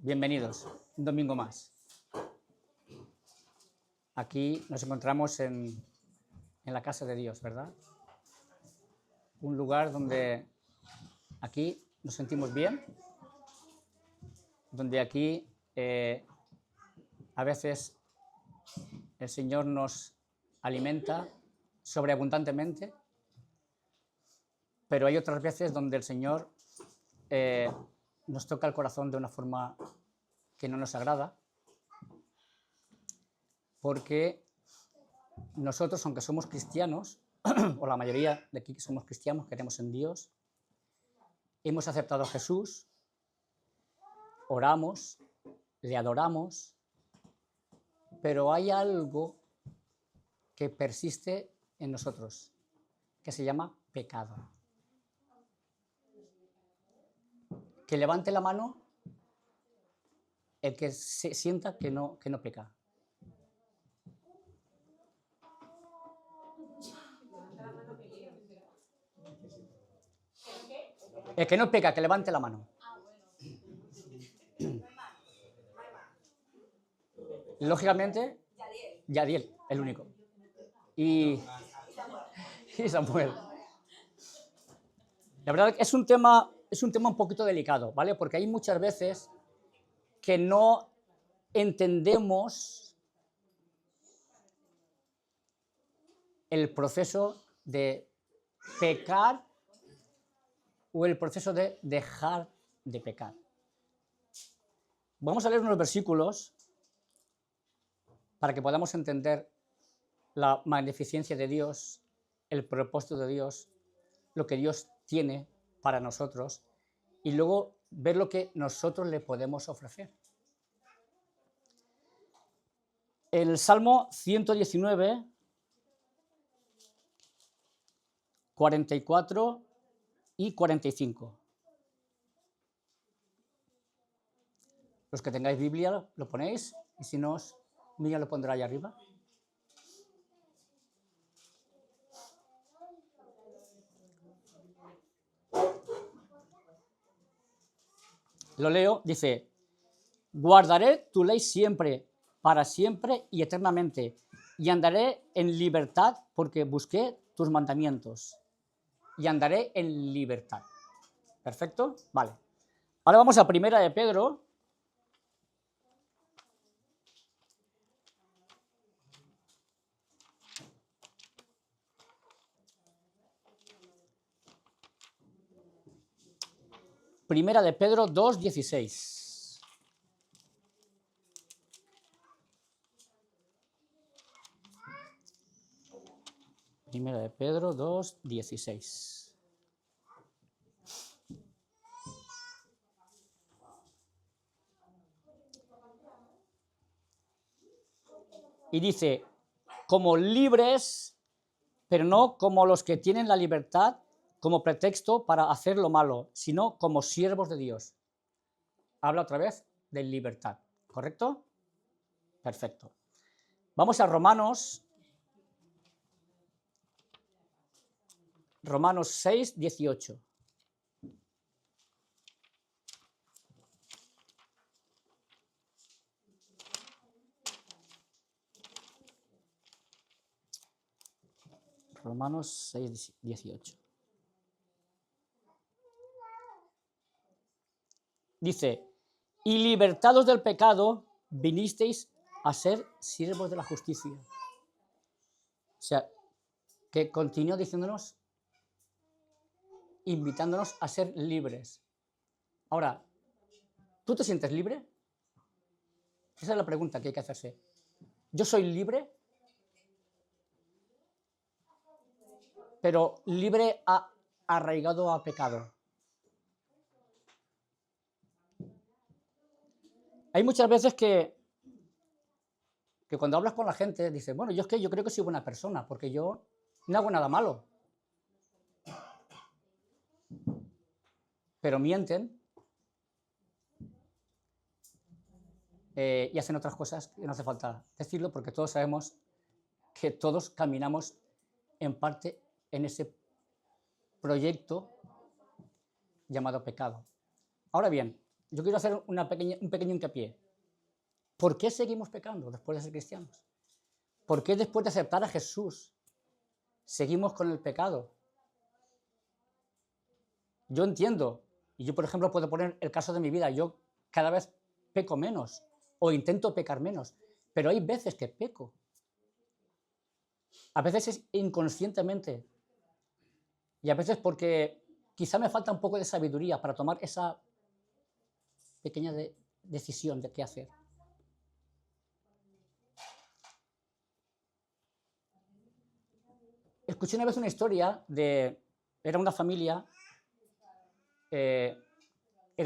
Bienvenidos, un domingo más. Aquí nos encontramos en la casa de Dios, ¿verdad? Un lugar donde aquí nos sentimos bien, donde aquí a veces el Señor nos alimenta sobreabundantemente, pero hay otras veces donde el Señor nos toca el corazón de una forma que no nos agrada, porque nosotros, aunque somos cristianos, o la mayoría de aquí que somos cristianos, creemos en Dios, hemos aceptado a Jesús, oramos, le adoramos, pero hay algo que persiste en nosotros, que se llama pecado. Que levante la mano el que se sienta que no peca. El que no peca, que levante la mano. Lógicamente, Yadiel, el único. Y Samuel. La verdad es un tema un poquito delicado, ¿vale? Porque hay muchas veces que no entendemos el proceso de pecar o el proceso de dejar de pecar. Vamos a leer unos versículos para que podamos entender la magnificencia de Dios, el propósito de Dios, lo que Dios tiene para nosotros y luego ver lo que nosotros le podemos ofrecer. El Salmo 119, 44 y 45. Los que tengáis Biblia lo ponéis y si no, Miriam lo pondrá ahí arriba. Lo leo, dice: guardaré tu ley siempre, para siempre y eternamente, y andaré en libertad porque busqué tus mandamientos. Y andaré en libertad. ¿Perfecto? Vale. Ahora vamos a Primera de Pedro. Primera de Pedro 2:16. Primera de Pedro 2:16. Y dice: como libres, pero no como los que tienen la libertad como pretexto para hacer lo malo, sino como siervos de Dios. Habla otra vez de libertad, ¿correcto? Perfecto. Vamos a Romanos 6:18. Romanos 6:18. Dice: y libertados del pecado, vinisteis a ser siervos de la justicia. O sea, que continúa diciéndonos, invitándonos a ser libres. Ahora, ¿tú te sientes libre? Esa es la pregunta que hay que hacerse. ¿Yo soy libre? Pero libre arraigado a pecado. Hay muchas veces que cuando hablas con la gente dices, bueno, yo creo que soy buena persona porque yo no hago nada malo. Pero mienten y hacen otras cosas que no hace falta decirlo porque todos sabemos que todos caminamos en parte en ese proyecto llamado pecado. Ahora bien, yo quiero hacer un pequeño hincapié. ¿Por qué seguimos pecando después de ser cristianos? ¿Por qué después de aceptar a Jesús seguimos con el pecado? Yo entiendo, y yo por ejemplo puedo poner el caso de mi vida, yo cada vez peco menos o intento pecar menos, pero hay veces que peco. A veces es inconscientemente y a veces porque quizá me falta un poco de sabiduría para tomar esa pequeña decisión de qué hacer. Escuché una vez una historia era una familia, era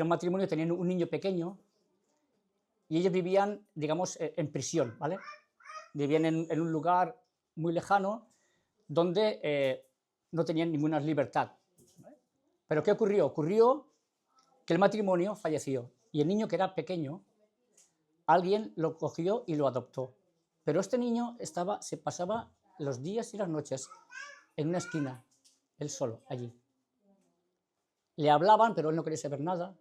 un matrimonio, tenían un niño pequeño y ellos vivían, digamos, en prisión, ¿vale? Vivían en un lugar muy lejano donde no tenían ninguna libertad. ¿Vale? Pero ¿qué ocurrió? Ocurrió que el matrimonio falleció y el niño, que era pequeño, alguien lo cogió y lo adoptó. Pero este niño se pasaba los días y las noches en una esquina, él solo, allí. Le hablaban, pero él no quería saber nada.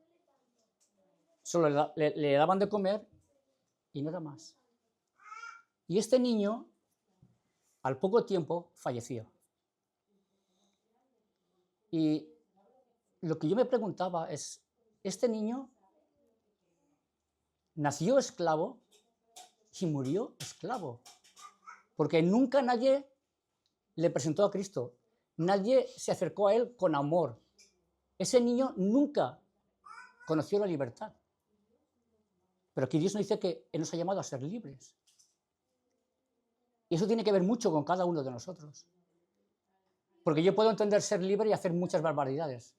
Solo le daban de comer y nada más. Y este niño, al poco tiempo, falleció. Y lo que yo me preguntaba es, ¿este niño nació esclavo y murió esclavo? Porque nunca nadie le presentó a Cristo. Nadie se acercó a él con amor. Ese niño nunca conoció la libertad. Pero aquí Dios nos dice que Él nos ha llamado a ser libres. Y eso tiene que ver mucho con cada uno de nosotros. Porque yo puedo entender ser libre y hacer muchas barbaridades.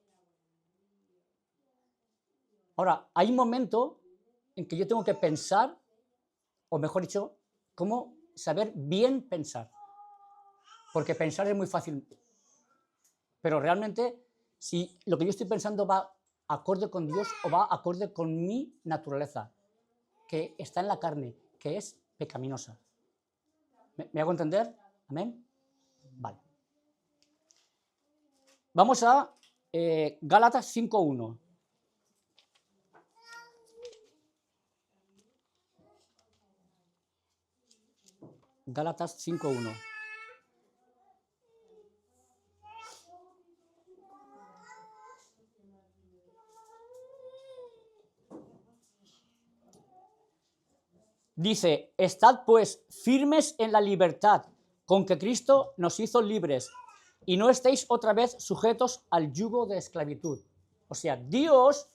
Ahora, hay un momento en que yo tengo que pensar, o mejor dicho, cómo saber bien pensar. Porque pensar es muy fácil. Pero realmente, si lo que yo estoy pensando va acorde con Dios o va acorde con mi naturaleza, que está en la carne, que es pecaminosa. ¿Me hago entender? ¿Amén? Vale. Vamos a Gálatas 5:1. Gálatas 5:1. Dice, estad pues firmes en la libertad con que Cristo nos hizo libres y no estéis otra vez sujetos al yugo de esclavitud. O sea, Dios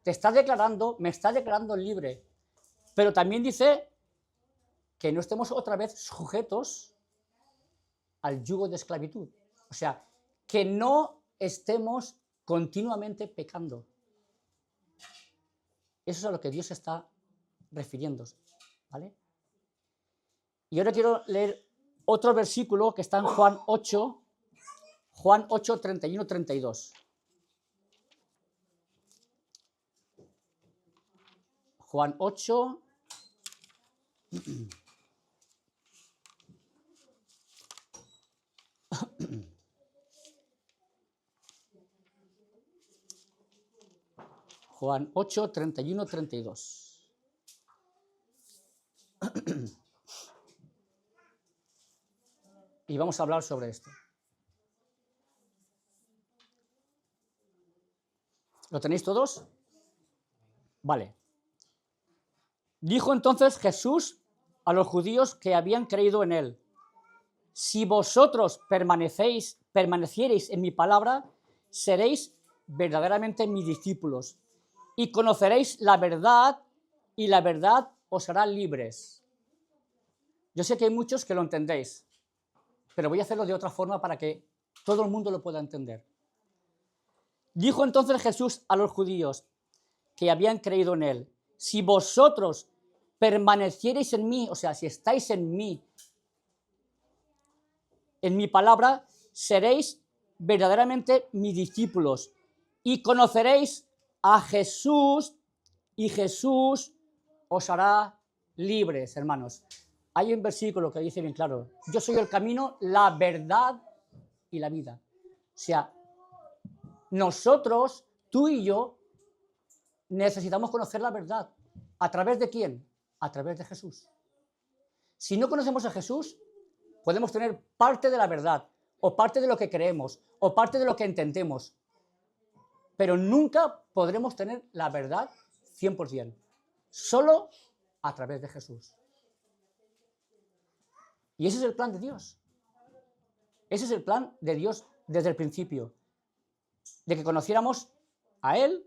te está declarando, me está declarando libre, pero también dice que no estemos otra vez sujetos al yugo de esclavitud. O sea, que no estemos continuamente pecando. Eso es a lo que Dios está refiriéndose, ¿vale? Y ahora quiero leer otro versículo que está en Juan 8, 31, 32. Juan 8, Juan 8, 31, 32. Y vamos a hablar sobre esto. ¿Lo tenéis todos? Vale. Dijo entonces Jesús a los judíos que habían creído en él: si vosotros permaneciereis en mi palabra, seréis verdaderamente mis discípulos y conoceréis la verdad, y la verdad os hará libres. Yo sé que hay muchos que lo entendéis, pero voy a hacerlo de otra forma para que todo el mundo lo pueda entender. Dijo entonces Jesús a los judíos que habían creído en él: si vosotros permaneciereis en mí, o sea, si estáis en mí, en mi palabra, seréis verdaderamente mis discípulos y conoceréis a Jesús, y Jesús os hará libres, hermanos. Hay un versículo que dice bien claro: yo soy el camino, la verdad y la vida. O sea, nosotros, tú y yo, necesitamos conocer la verdad. ¿A través de quién? A través de Jesús. Si no conocemos a Jesús, podemos tener parte de la verdad, o parte de lo que creemos, o parte de lo que entendemos, pero nunca podremos tener la verdad 100%. Solo a través de Jesús. Y ese es el plan de Dios. Ese es el plan de Dios desde el principio. De que conociéramos a Él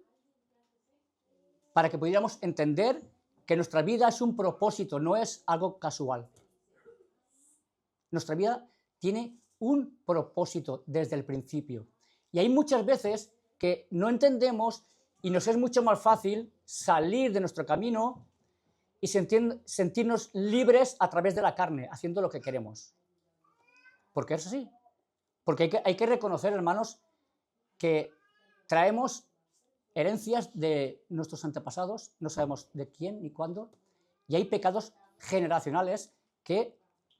para que pudiéramos entender que nuestra vida es un propósito, no es algo casual. Nuestra vida tiene un propósito desde el principio. Y hay muchas veces que no entendemos y nos es mucho más fácil salir de nuestro camino y sentirnos libres a través de la carne, haciendo lo que queremos. Porque es así. Porque hay que reconocer, hermanos, que traemos herencias de nuestros antepasados, no sabemos de quién ni cuándo, y hay pecados generacionales que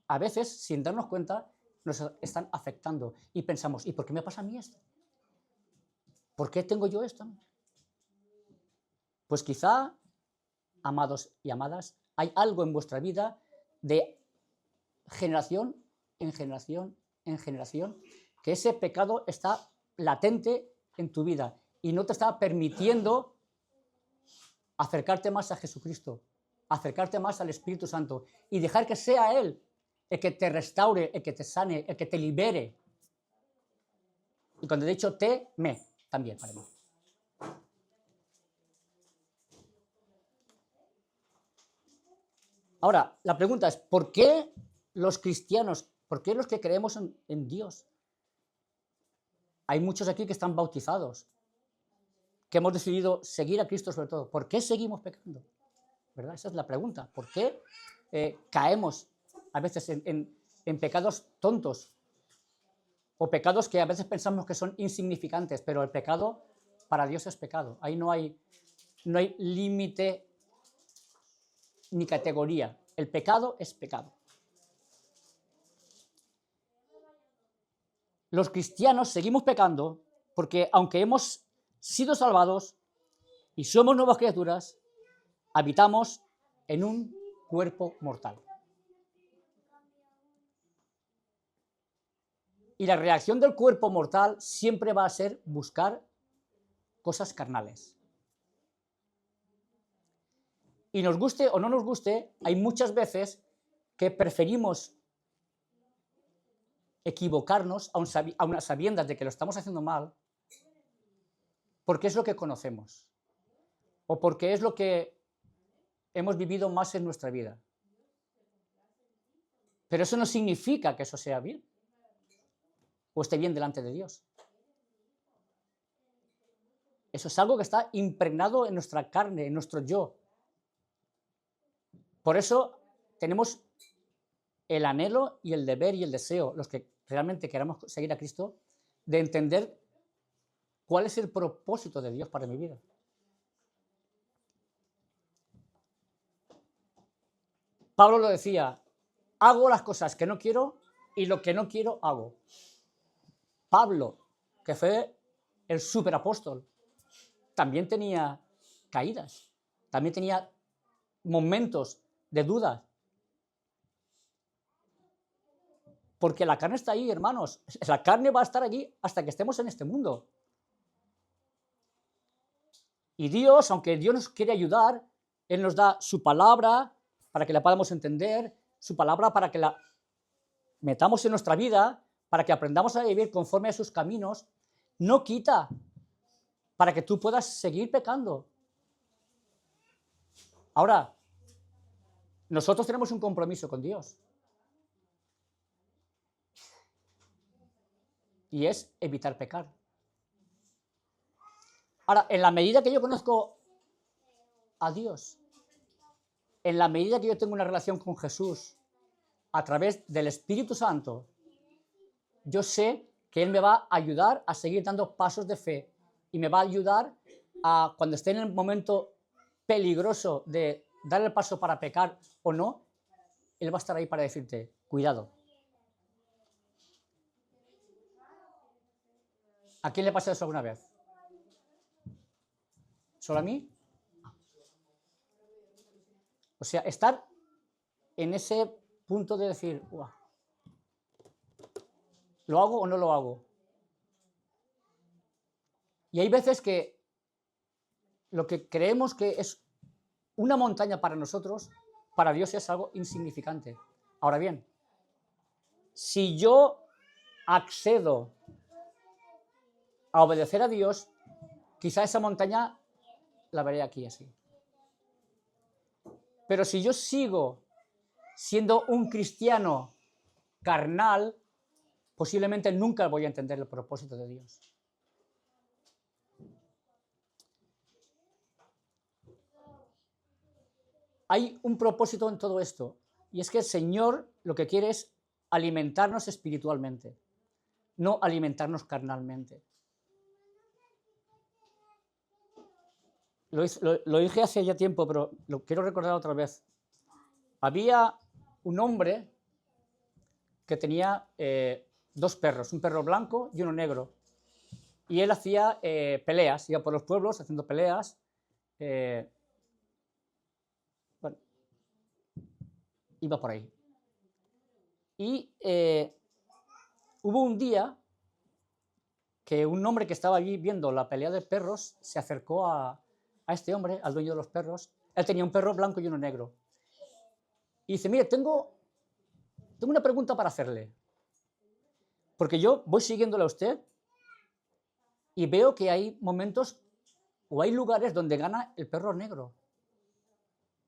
a veces, sin darnos cuenta, nos están afectando. Y pensamos, ¿y por qué me pasa a mí esto? ¿Por qué tengo yo esto? Pues quizá, amados y amadas, hay algo en vuestra vida de generación en generación en generación, que ese pecado está latente en tu vida y no te está permitiendo acercarte más a Jesucristo, acercarte más al Espíritu Santo y dejar que sea Él el que te restaure, el que te sane, el que te libere. Y cuando he dicho me, también para mí. Ahora, la pregunta es, ¿por qué los cristianos, por qué los que creemos en Dios? Hay muchos aquí que están bautizados, que hemos decidido seguir a Cristo sobre todo. ¿Por qué seguimos pecando? ¿Verdad? Esa es la pregunta. ¿Por qué caemos a veces en pecados tontos? O pecados que a veces pensamos que son insignificantes, pero el pecado para Dios es pecado. Ahí no hay límite ni categoría. El pecado es pecado. Los cristianos seguimos pecando porque aunque hemos sido salvados y somos nuevas criaturas, habitamos en un cuerpo mortal. Y la reacción del cuerpo mortal siempre va a ser buscar cosas carnales. Y nos guste o no nos guste, hay muchas veces que preferimos equivocarnos a unas sabiendas de que lo estamos haciendo mal, porque es lo que conocemos, o porque es lo que hemos vivido más en nuestra vida. Pero eso no significa que eso sea bien, o esté bien delante de Dios. Eso es algo que está impregnado en nuestra carne, en nuestro yo. Por eso tenemos el anhelo y el deber y el deseo, los que realmente queramos seguir a Cristo, de entender cuál es el propósito de Dios para mi vida. Pablo lo decía, hago las cosas que no quiero y lo que no quiero hago. Pablo, que fue el superapóstol, también tenía caídas, también tenía momentos de dudas. Porque la carne está ahí, hermanos. La carne va a estar allí hasta que estemos en este mundo. Y Dios, aunque Dios nos quiere ayudar, Él nos da su palabra para que la podamos entender, su palabra para que la metamos en nuestra vida, para que aprendamos a vivir conforme a sus caminos, no quita para que tú puedas seguir pecando. Ahora, nosotros tenemos un compromiso con Dios. Y es evitar pecar. Ahora, en la medida que yo conozco a Dios, en la medida que yo tengo una relación con Jesús a través del Espíritu Santo, yo sé que Él me va a ayudar a seguir dando pasos de fe y me va a ayudar a, cuando esté en el momento peligroso de dar el paso para pecar o no, Él va a estar ahí para decirte, cuidado. ¿A quién le pasa eso alguna vez? ¿Solo a mí? O sea, estar en ese punto de decir, "Uah, ¿lo hago o no lo hago?". Y hay veces que lo que creemos que es una montaña para nosotros, para Dios es algo insignificante. Ahora bien, si yo accedo a obedecer a Dios, quizá esa montaña la veré aquí así. Pero si yo sigo siendo un cristiano carnal, posiblemente nunca voy a entender el propósito de Dios. Hay un propósito en todo esto, y es que el Señor lo que quiere es alimentarnos espiritualmente, no alimentarnos carnalmente. Lo dije hace ya tiempo, pero lo quiero recordar otra vez. Había un hombre que tenía 2 perros, un perro blanco y uno negro. Y él hacía peleas, iba por los pueblos haciendo peleas. Bueno, iba por ahí. Y hubo un día que un hombre que estaba allí viendo la pelea de perros se acercó a este hombre, al dueño de los perros. Él tenía un perro blanco y uno negro. Y dice, mire, tengo una pregunta para hacerle. Porque yo voy siguiéndole a usted y veo que hay momentos o hay lugares donde gana el perro negro.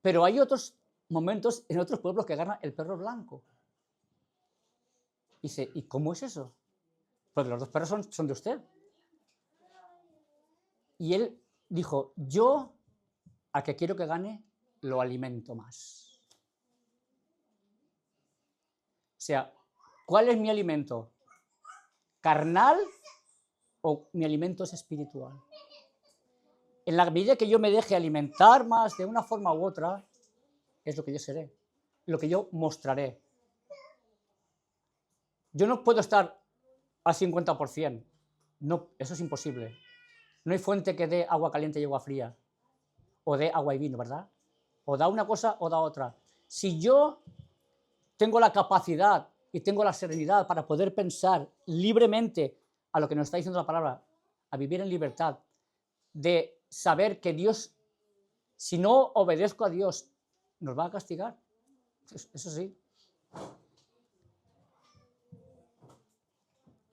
Pero hay otros momentos en otros pueblos que gana el perro blanco. Dice, ¿y cómo es eso? Porque los 2 perros son de usted. Y él dijo, yo al que quiero que gane lo alimento más. O sea, ¿cuál es mi alimento? ¿Carnal o mi alimento es espiritual? En la medida que yo me deje alimentar más de una forma u otra, es lo que yo seré, lo que yo mostraré. Yo no puedo estar al 50%, no, eso es imposible. No hay fuente que dé agua caliente y agua fría, o dé agua y vino, ¿verdad? O da una cosa o da otra. Si yo tengo la capacidad y tengo la serenidad para poder pensar libremente a lo que nos está diciendo la palabra, a vivir en libertad, de saber que Dios, si no obedezco a Dios, nos va a castigar. Eso sí.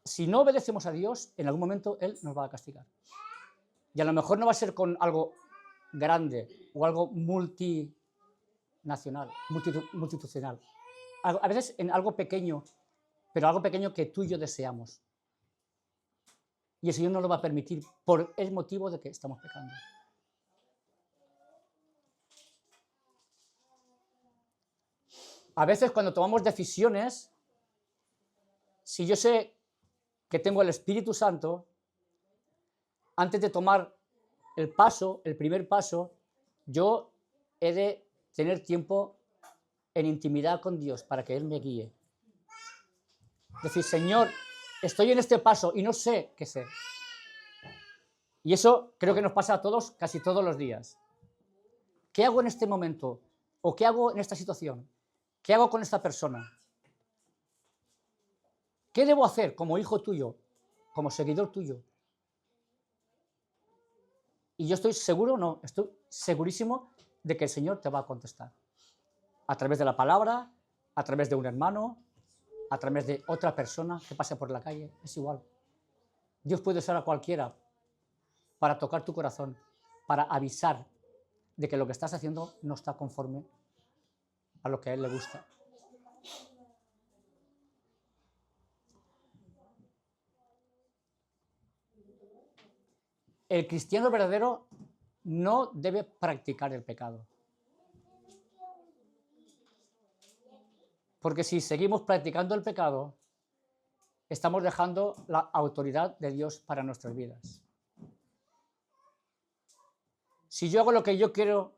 Si no obedecemos a Dios, en algún momento Él nos va a castigar. Y a lo mejor no va a ser con algo grande o algo multinacional, multitucional. A veces en algo pequeño, pero algo pequeño que tú y yo deseamos. Y el Señor no lo va a permitir por el motivo de que estamos pecando. A veces cuando tomamos decisiones, si yo sé que tengo el Espíritu Santo, antes de tomar el primer paso, yo he de tener tiempo en intimidad con Dios para que Él me guíe. Decir, Señor, estoy en este paso y no sé qué ser. Y eso creo que nos pasa a todos casi todos los días. ¿Qué hago en este momento? ¿O qué hago en esta situación? ¿Qué hago con esta persona? ¿Qué debo hacer como hijo tuyo, como seguidor tuyo? Y yo estoy seguro, no, estoy segurísimo de que el Señor te va a contestar. A través de la palabra, a través de un hermano, a través de otra persona que pase por la calle, es igual. Dios puede usar a cualquiera para tocar tu corazón, para avisar de que lo que estás haciendo no está conforme a lo que a Él le gusta. El cristiano verdadero no debe practicar el pecado. Porque si seguimos practicando el pecado, estamos dejando la autoridad de Dios para nuestras vidas. Si yo hago lo que yo quiero,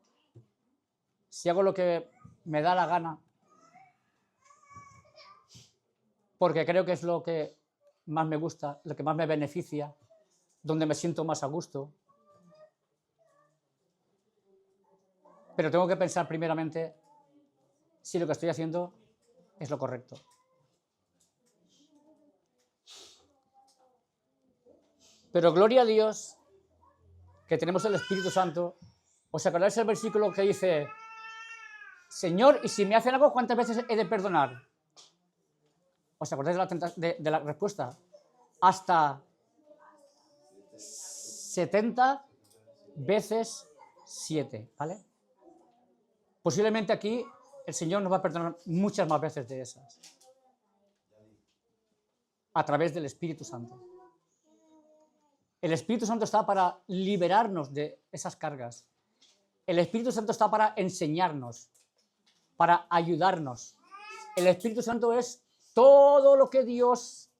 si hago lo que me da la gana, porque creo que es lo que más me gusta, lo que más me beneficia, donde me siento más a gusto, pero tengo que pensar primeramente si lo que estoy haciendo es lo correcto. Pero gloria a Dios que tenemos el Espíritu Santo. ¿Os acordáis el versículo que dice, Señor, y si me hacen algo, ¿cuántas veces he de perdonar? ¿Os acordáis de la respuesta? Hasta 70 veces 7, ¿vale? Posiblemente aquí el Señor nos va a perdonar muchas más veces de esas. A través del Espíritu Santo. El Espíritu Santo está para liberarnos de esas cargas. El Espíritu Santo está para enseñarnos, para ayudarnos. El Espíritu Santo es todo lo que Dios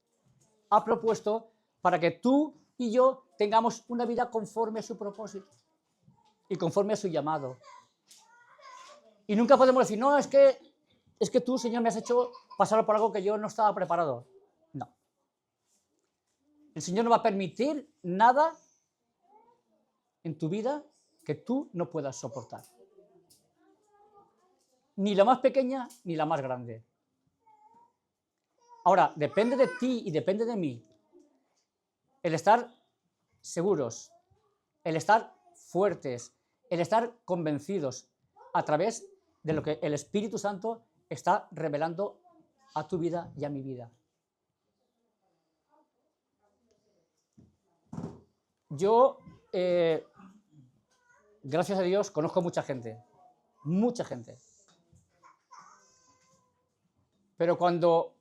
ha propuesto para que tú y yo tengamos una vida conforme a su propósito y conforme a su llamado. Y nunca podemos decir, no, es que tú, Señor, me has hecho pasar por algo que yo no estaba preparado. No. El Señor no va a permitir nada en tu vida que tú no puedas soportar. Ni la más pequeña ni la más grande. Ahora, depende de ti y depende de mí el estar seguros, el estar fuertes, el estar convencidos a través de lo que el Espíritu Santo está revelando a tu vida y a mi vida. Yo, gracias a Dios, conozco mucha gente. Pero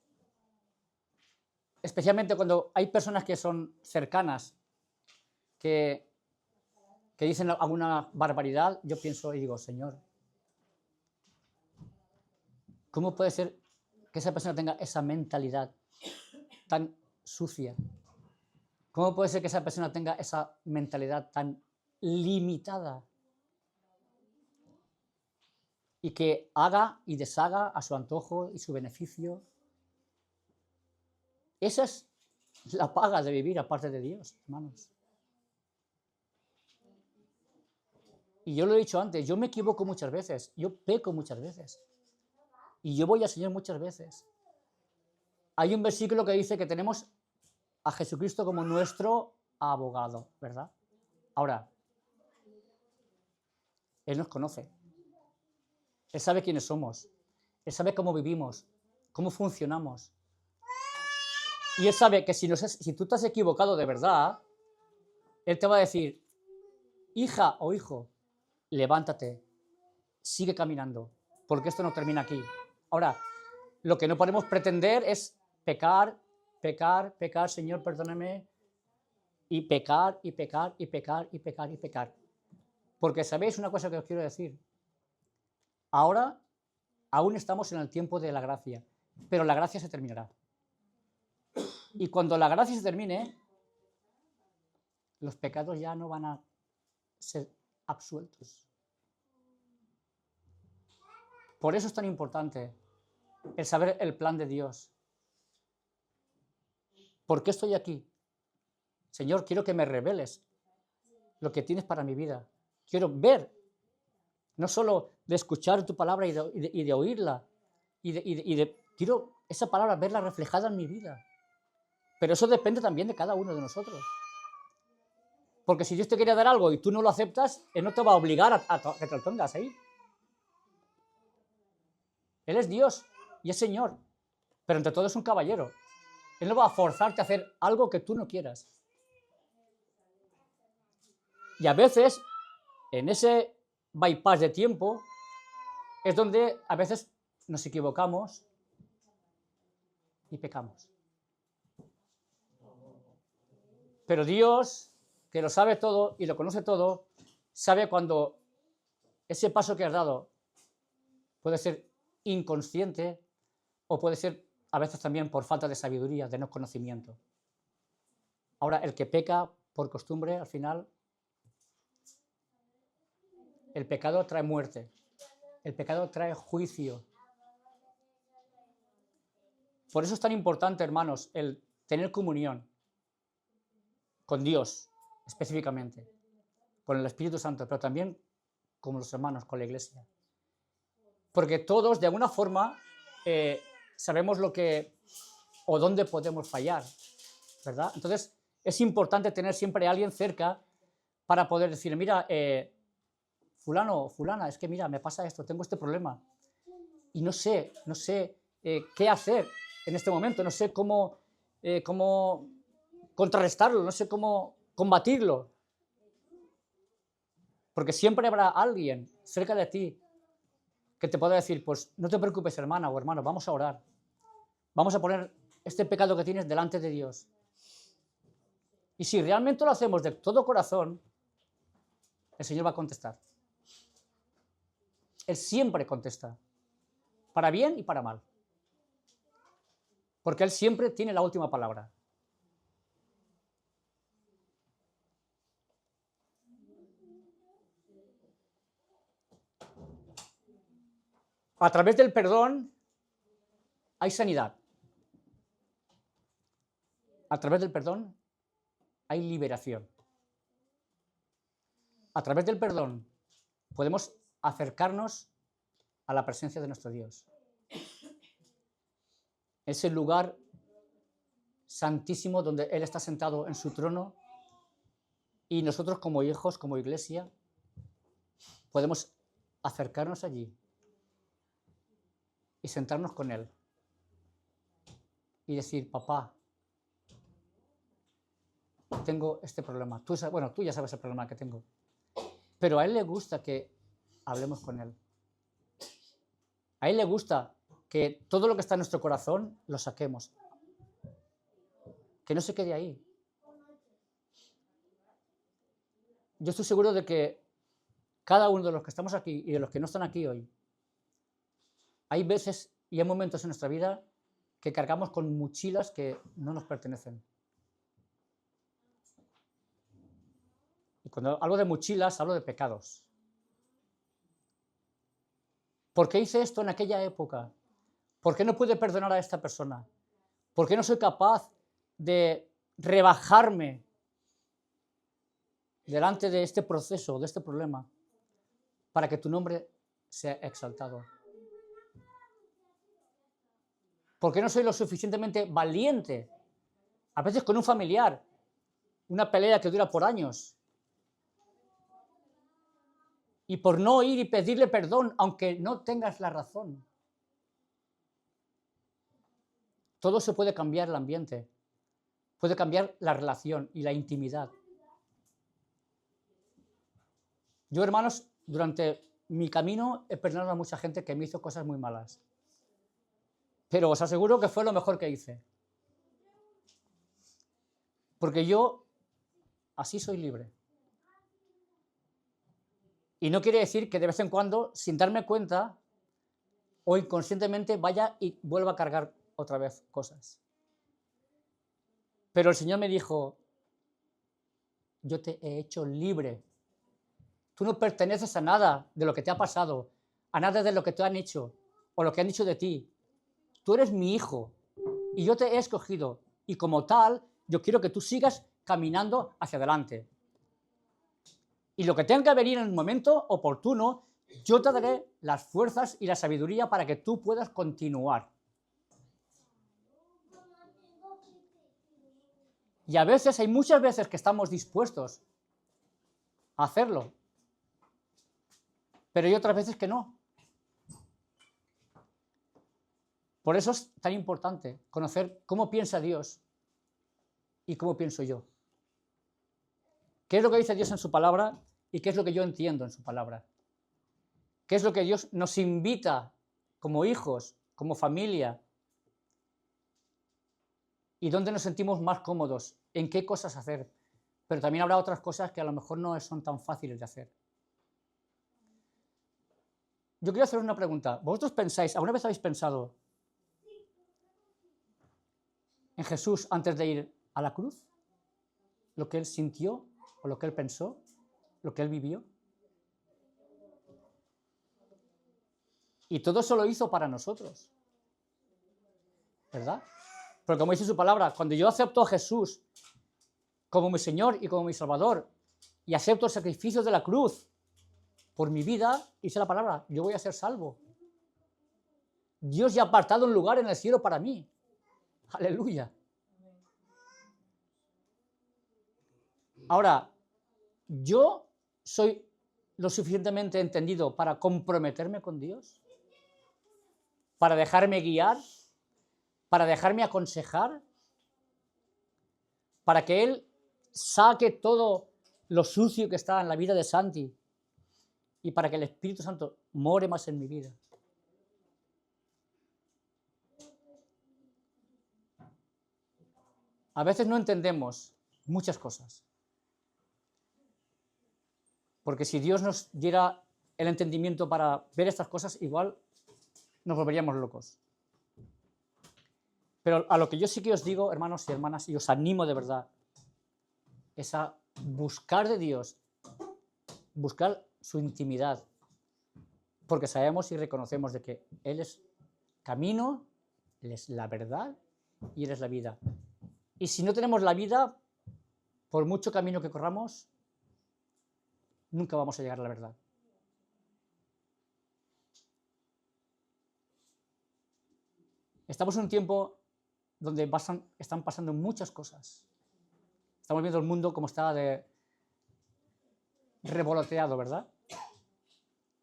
especialmente cuando hay personas que son cercanas, que dicen alguna barbaridad, yo pienso y digo, Señor, ¿cómo puede ser que esa persona tenga esa mentalidad tan sucia? ¿Cómo puede ser que esa persona tenga esa mentalidad tan limitada? Y que haga y deshaga a su antojo y su beneficio. Esa es la paga de vivir aparte de Dios, hermanos. Y yo lo he dicho antes, yo me equivoco muchas veces, yo peco muchas veces. Y yo voy al Señor muchas veces. Hay un versículo que dice que tenemos a Jesucristo como nuestro abogado, ¿verdad? Ahora, Él nos conoce. Él sabe quiénes somos. Él sabe cómo vivimos, cómo funcionamos. Y Él sabe que si tú te has equivocado de verdad, Él te va a decir, hija o hijo, levántate, sigue caminando, porque esto no termina aquí. Ahora, lo que no podemos pretender es pecar, Señor, perdóname, y pecar, y pecar, y pecar, y pecar, y pecar. Porque sabéis una cosa que os quiero decir. Ahora aún estamos en el tiempo de la gracia, pero la gracia se terminará. Y cuando la gracia se termine, los pecados ya no van a ser absueltos. Por eso es tan importante el saber el plan de Dios. ¿Por qué estoy aquí? Señor, quiero que me reveles lo que tienes para mi vida. Quiero ver, no solo de escuchar tu palabra y de oírla, quiero esa palabra verla reflejada en mi vida. Pero eso depende también de cada uno de nosotros. Porque si Dios te quiere dar algo y tú no lo aceptas, Él no te va a obligar a que te lo pongas ahí. Él es Dios y es Señor, pero entre todo es un caballero. Él no va a forzarte a hacer algo que tú no quieras. Y a veces, en ese bypass de tiempo, es donde a veces nos equivocamos y pecamos. Pero Dios, que lo sabe todo y lo conoce todo, sabe cuando ese paso que has dado puede ser inconsciente o puede ser a veces también por falta de sabiduría, de no conocimiento. Ahora, el que peca por costumbre, al final, el pecado trae muerte, el pecado trae juicio. Por eso es tan importante, hermanos, el tener comunión con Dios, específicamente, con el Espíritu Santo, pero también con los hermanos, con la Iglesia. Porque todos, de alguna forma, sabemos lo que o dónde podemos fallar, ¿verdad? Entonces, es importante tener siempre a alguien cerca para poder decir, mira, fulano, fulana, es que mira, me pasa esto, tengo este problema y no sé qué hacer en este momento, no sé cómo contrarrestarlo, no sé cómo combatirlo. Porque siempre habrá alguien cerca de ti que te pueda decir, pues no te preocupes, hermana o hermano, vamos a orar. Vamos a poner este pecado que tienes delante de Dios. Y si realmente lo hacemos de todo corazón, el Señor va a contestar. Él siempre contesta, para bien y para mal. Porque Él siempre tiene la última palabra. A través del perdón hay sanidad. A través del perdón hay liberación. A través del perdón podemos acercarnos a la presencia de nuestro Dios. Es el lugar santísimo donde Él está sentado en su trono y nosotros como hijos, como iglesia, podemos acercarnos allí y sentarnos con Él y decir, papá, tengo este problema. Tú ya sabes el problema que tengo. Pero a Él le gusta que hablemos con Él. A Él le gusta que todo lo que está en nuestro corazón lo saquemos. Que no se quede ahí. Yo estoy seguro de que cada uno de los que estamos aquí y de los que no están aquí hoy, hay veces y hay momentos en nuestra vida que cargamos con mochilas que no nos pertenecen. Y cuando hablo de mochilas, hablo de pecados. ¿Por qué hice esto en aquella época? ¿Por qué no pude perdonar a esta persona? ¿Por qué no soy capaz de rebajarme delante de este proceso, de este problema, para que tu nombre sea exaltado? ¿Por qué no soy lo suficientemente valiente? A veces con un familiar, una pelea que dura por años. Y por no ir y pedirle perdón, aunque no tengas la razón. Todo se puede cambiar el ambiente, puede cambiar la relación y la intimidad. Yo, hermanos, durante mi camino he perdonado a mucha gente que me hizo cosas muy malas. Pero os aseguro que fue lo mejor que hice. Porque yo así soy libre. Y no quiere decir que de vez en cuando, sin darme cuenta, o inconscientemente vaya y vuelva a cargar otra vez cosas. Pero el Señor me dijo, yo te he hecho libre. Tú no perteneces a nada de lo que te ha pasado, a nada de lo que te han hecho o lo que han dicho de ti. Tú eres mi hijo y yo te he escogido y como tal, yo quiero que tú sigas caminando hacia adelante. Y lo que tenga que venir en el momento oportuno, yo te daré las fuerzas y la sabiduría para que tú puedas continuar. Y a veces, hay muchas veces que estamos dispuestos a hacerlo, pero hay otras veces que no. Por eso es tan importante conocer cómo piensa Dios y cómo pienso yo. ¿Qué es lo que dice Dios en su palabra y qué es lo que yo entiendo en su palabra? ¿Qué es lo que Dios nos invita como hijos, como familia? ¿Y dónde nos sentimos más cómodos? ¿En qué cosas hacer? Pero también habrá otras cosas que a lo mejor no son tan fáciles de hacer. Yo quiero hacer una pregunta. ¿Vosotros pensáis, alguna vez habéis pensado en Jesús antes de ir a la cruz? ¿Lo que Él sintió o lo que Él pensó? ¿Lo que Él vivió? Y todo eso lo hizo para nosotros, ¿verdad? Porque como dice su palabra, cuando yo acepto a Jesús como mi Señor y como mi Salvador y acepto el sacrificio de la cruz por mi vida, dice la palabra, yo voy a ser salvo. Dios ya ha apartado un lugar en el cielo para mí. Aleluya. Ahora, yo soy lo suficientemente entendido para comprometerme con Dios, para dejarme guiar, para dejarme aconsejar, para que Él saque todo lo sucio que está en la vida de Santi y para que el Espíritu Santo more más en mi vida. A veces no entendemos muchas cosas. Porque si Dios nos diera el entendimiento para ver estas cosas, igual nos volveríamos locos. Pero a lo que yo sí que os digo, hermanos y hermanas, y os animo de verdad, es a buscar de Dios, buscar su intimidad, porque sabemos y reconocemos de que Él es camino, Él es la verdad y Él es la vida. Y si no tenemos la vida, por mucho camino que corramos, nunca vamos a llegar a la verdad. Estamos en un tiempo donde están pasando muchas cosas. Estamos viendo el mundo como está revoloteado, ¿verdad?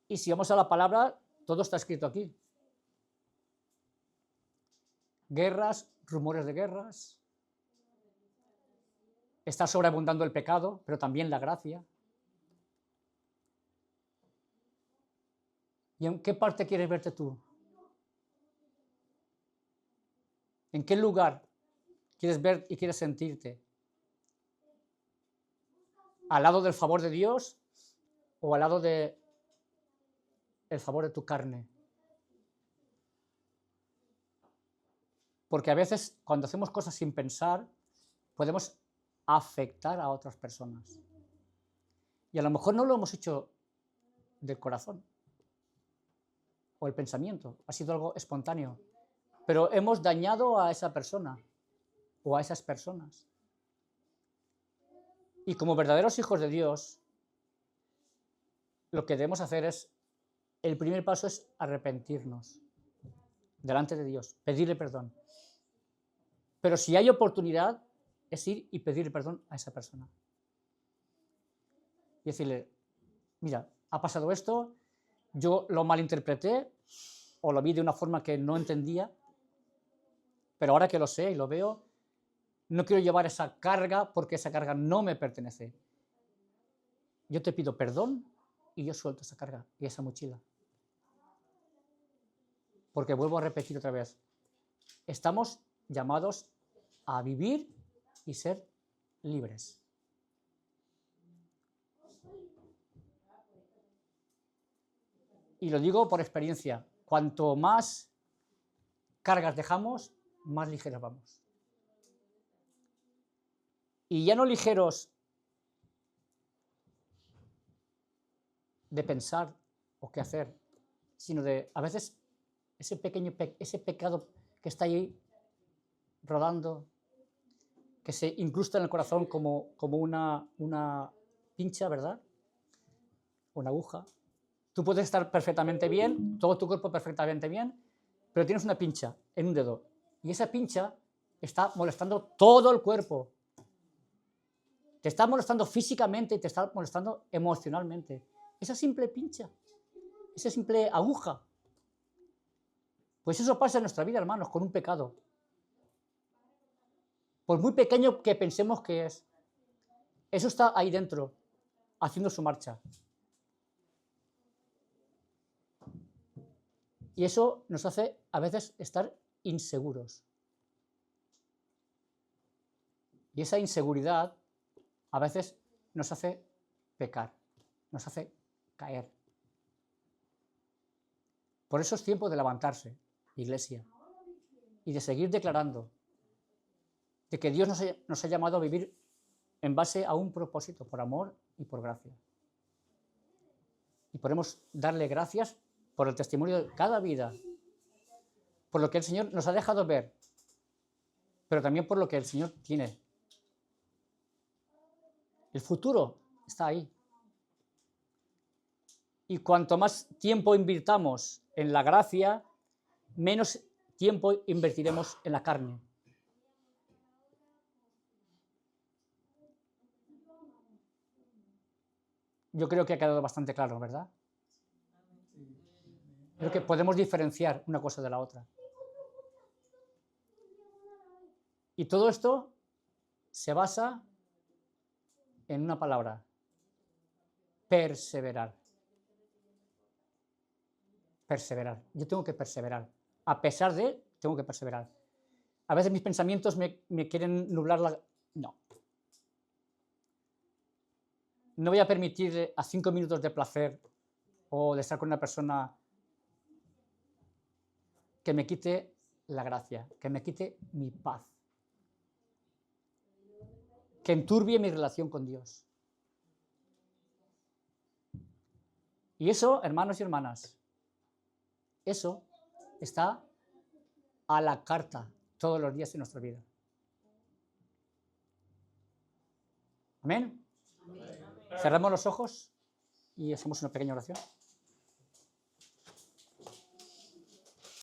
Y si vamos a la palabra, todo está escrito aquí. Guerras, rumores de guerras. Está sobreabundando el pecado, pero también la gracia. ¿Y en qué parte quieres verte tú? ¿En qué lugar quieres ver y quieres sentirte? ¿Al lado del favor de Dios o al lado del favor de tu carne? Porque a veces cuando hacemos cosas sin pensar, podemos afectar a otras personas. Y a lo mejor no lo hemos hecho del corazón o el pensamiento, ha sido algo espontáneo, pero hemos dañado a esa persona o a esas personas. Y como verdaderos hijos de Dios, lo que debemos hacer es, el primer paso es arrepentirnos delante de Dios, pedirle perdón. Pero si hay oportunidad, es ir y pedirle perdón a esa persona. Y decirle, mira, ha pasado esto, yo lo malinterpreté o lo vi de una forma que no entendía, pero ahora que lo sé y lo veo, no quiero llevar esa carga porque esa carga no me pertenece. Yo te pido perdón y yo suelto esa carga y esa mochila. Porque vuelvo a repetir otra vez, estamos llamados a vivir y ser libres. Y lo digo por experiencia, cuanto más cargas dejamos, más ligeros vamos. Y ya no ligeros de pensar o qué hacer, sino de, a veces, ese pecado que está ahí rodando, que se incrusta en el corazón como una pincha, ¿verdad? Una aguja. Tú puedes estar perfectamente bien, todo tu cuerpo perfectamente bien, pero tienes una pincha en un dedo. Y esa pincha está molestando todo el cuerpo. Te está molestando físicamente y te está molestando emocionalmente. Esa simple pincha, esa simple aguja. Pues eso pasa en nuestra vida, hermanos, con un pecado. Por muy pequeño que pensemos que es, eso está ahí dentro, haciendo su marcha. Y eso nos hace a veces estar inseguros. Y esa inseguridad a veces nos hace pecar, nos hace caer. Por eso es tiempo de levantarse, iglesia, y de seguir declarando de que Dios nos ha llamado a vivir en base a un propósito, por amor y por gracia. Y podemos darle gracias por el testimonio de cada vida, por lo que el Señor nos ha dejado ver, pero también por lo que el Señor tiene. El futuro está ahí. Y cuanto más tiempo invirtamos en la gracia menos tiempo invertiremos en la carne. Yo creo que ha quedado bastante claro, ¿verdad? Creo que podemos diferenciar una cosa de la otra. Y todo esto se basa en una palabra: perseverar. Perseverar. Yo tengo que perseverar. A pesar de, tengo que perseverar. A veces mis pensamientos me quieren nublar la... No. No voy a permitir a 5 minutos de placer o de estar con una persona que me quite la gracia, que me quite mi paz, que enturbie mi relación con Dios. Y eso, hermanos y hermanas, eso está a la carta todos los días de nuestra vida. ¿Amén? Cerramos los ojos y hacemos una pequeña oración.